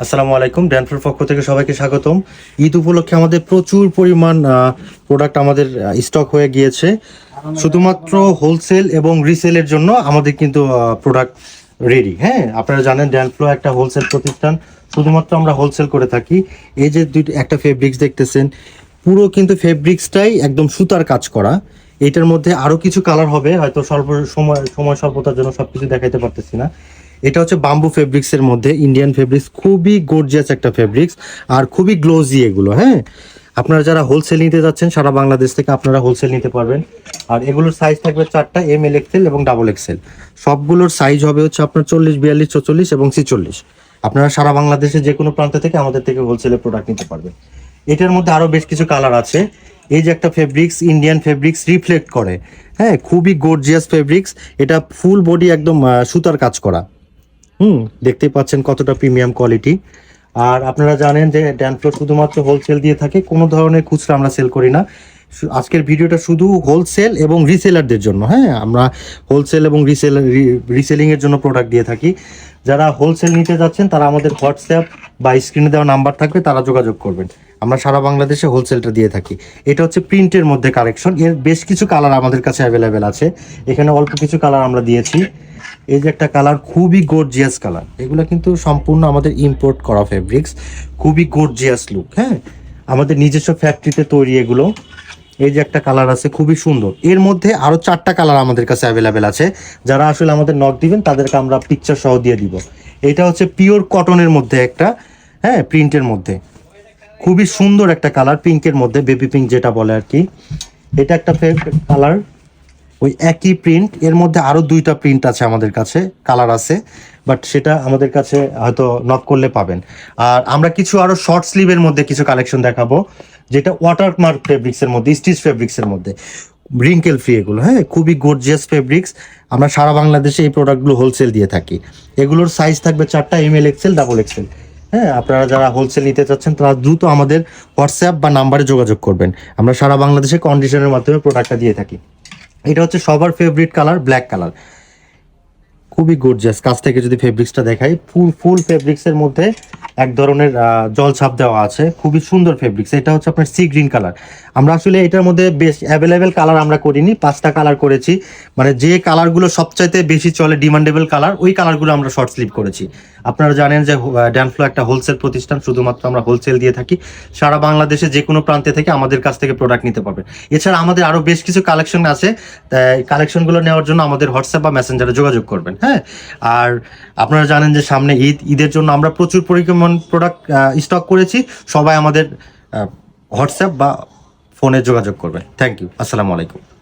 আসসালামু আলাইকুম। ড্যানফোর পক্ষ থেকে সবাইকে স্বাগতম। ঈদ উপলক্ষে আমাদের প্রচুর পরিমাণ প্রোডাক্ট আমাদের স্টক হয়ে গিয়েছে। শুধুমাত্র হোলসেল এবং রিসেলের জন্য আমাদের কিন্তু প্রোডাক্ট রেডি। হ্যাঁ, আপনারা জানেন ড্যানফ্লো একটা হোলসেল প্রতিষ্ঠান, শুধুমাত্র আমরা হোলসেল করে থাকি। এই যে একটা ফেব্রিক্স দেখতেছেন, পুরো কিন্তু ফেব্রিক্সটাই একদম সুতার কাজ করা। এটার মধ্যে আরও কিছু কালার হবে, হয়তো সময় স্বল্পতার জন্য সব কিছু দেখাইতে পারতেছি না। এটা হচ্ছে বাম্বু ফেব্রিক্সের মধ্যে ইন্ডিয়ান ফেব্রিক্স, খুবই গর্জিয়াস একটা ফেব্রিক্স আর খুবই গ্লোজি এগুলো। হ্যাঁ, আপনারা যারা হোলসেল নিতে যাচ্ছেন সারা বাংলাদেশ থেকে আপনারা হোলসেল নিতে পারবেন। আর এগুলোর সাইজ থাকবে 4টা, ML, XL এবং XXL। সবগুলোর সাইজ হবে হচ্ছে আপনার 40, 42, 44 এবং 46। আপনারা সারা বাংলাদেশে যে কোনো প্রান্ত থেকে আমাদের থেকে হোলসেলে প্রোডাক্ট নিতে পারবেন। এটার মধ্যে আরও বেশ কিছু কালার আছে। এই যে একটা ফেব্রিক্স, ইন্ডিয়ান ফেব্রিক্স, রিফ্লেক্ট করে। হ্যাঁ, খুবই গর্জিয়াস ফেব্রিক্স। এটা ফুল বডি একদম সুতার কাজ করা। দেখতেই পাচ্ছেন কতটা প্রিমিয়াম কোয়ালিটি। আর আপনারা জানেন যে ড্যানফ্লো শুধুমাত্র হোলসেল দিয়ে থাকে, কোনো ধরনের খুচরা আমরা সেল করি না। আজকের ভিডিওটা শুধু হোলসেল এবং রিসেলারদের জন্য। হ্যাঁ, আমরা হোলসেল এবং রিসেলিংয়ের জন্য প্রোডাক্ট দিয়ে থাকি। যারা হোলসেল নিতে যাচ্ছেন তারা আমাদের হোয়াটসঅ্যাপ বা স্ক্রিনে দেওয়া নাম্বার থাকবে, তারা যোগাযোগ করবেন। আমরা সারা বাংলাদেশে হোলসেলটা দিয়ে থাকি। এটা হচ্ছে প্রিন্টের মধ্যে কালেকশন। এর বেশ কিছু কালার আমাদের কাছে অ্যাভেলেবেল আছে। এখানে অল্প কিছু কালার আমরা দিয়েছি। এই যে একটা কালার, খুবই গর্জিয়াস কালার। এগুলো কিন্তু সম্পূর্ণ আমাদের ইম্পোর্ট করা ফেব্রিক্স, খুবই গর্জিয়াস লুক। হ্যাঁ, আমাদের নিজস্ব ফ্যাক্টরিতে তৈরি এগুলো। এই যে একটা কালার আছে, খুবই সুন্দর। এর মধ্যে আরও 4টা কালার আমাদের কাছে অ্যাভেলেবেল আছে। যারা আসলে আমাদের নক দিবেন তাদেরকে আমরা পিকচার সহ দিয়ে দিব। এটা হচ্ছে পিওর কটনের মধ্যে একটা, হ্যাঁ, প্রিন্টের মধ্যে খুবই সুন্দর একটা কালার, পিঙ্কের মধ্যে, বেবি পিঙ্ক যেটা বলে আর কি। এটা একটা কালার, ওই একই প্রিন্ট। এর মধ্যে আরও 2টা প্রিন্ট আছে আমাদের কাছে, কালার আছে, বাট সেটা আমাদের কাছে হয়তো নক করলে পাবেন। আর আমরা কিছু আরও শর্ট স্লিভের মধ্যে কিছু কালেকশন দেখাবো, যেটা ওয়াটারমার্ক ফেব্রিক্সের মধ্যে, স্টিচ ফেব্রিক্সের মধ্যে, রিঙ্কেল ফ্রি এগুলো। হ্যাঁ, খুবই গর্জিয়াস ফেব্রিক্স। আমরা সারা বাংলাদেশে এই প্রোডাক্টগুলো হোলসেল দিয়ে থাকি। এগুলোর সাইজ থাকবে 4টা, ML, XL, XXL। হ্যাঁ, আপনারা যারা হোলসেল নিতে চাচ্ছেন তারা দ্রুত আমাদের হোয়াটসঅ্যাপ বা নাম্বারে যোগাযোগ করবেন। আমরা সারা বাংলাদেশে কন্ডিশনের মাধ্যমে প্রোডাক্টটা দিয়ে থাকি। এটা হচ্ছে সবার ফেভারিট কালার, ব্ল্যাক কালার, খুবই গর্জিয়াস। কাছ থেকে যদি ফেব্রিক্সটা দেখাই, ফুল ফেব্রিক্সের মধ্যে এক ধরনের জল ছাপ দেওয়া আছে, খুবই সুন্দর ফেব্রিক্স। এটা হচ্ছে আপনার সি গ্রিন কালার। আমরা আসলে এটার মধ্যে বেশ অ্যাভেলেবেল কালার আমরা করিনি, 5টা কালার করেছি। মানে যে কালারগুলো সবচাইতে বেশি চলে, ডিমান্ডেবল কালার, ওই কালারগুলো আমরা শর্ট স্লিভ করেছি। আপনারা জানেন যে ড্যানফ্লো একটা হোলসেল প্রতিষ্ঠান, শুধুমাত্র আমরা হোলসেল দিয়ে থাকি। সারা বাংলাদেশে যে কোনো প্রান্তে থেকে আমাদের কাছ থেকে প্রোডাক্ট নিতে পারবেন। এছাড়া আমাদের আরও বেশ কিছু কালেকশন আছে, কালেকশনগুলো নেওয়ার জন্য আমাদের হোয়াটসঅ্যাপ বা মেসেঞ্জারে যোগাযোগ করবেন। হ্যাঁ, আর আপনারা জানেন যে সামনে ঈদের জন্য আমরা প্রচুর পরিমাণ প্রোডাক্ট স্টক করেছি। সবাই আমাদের হোয়াটসঅ্যাপ বা ফোনে যোগাযোগ করবেন। Thank you. আসসালামু আলাইকুম।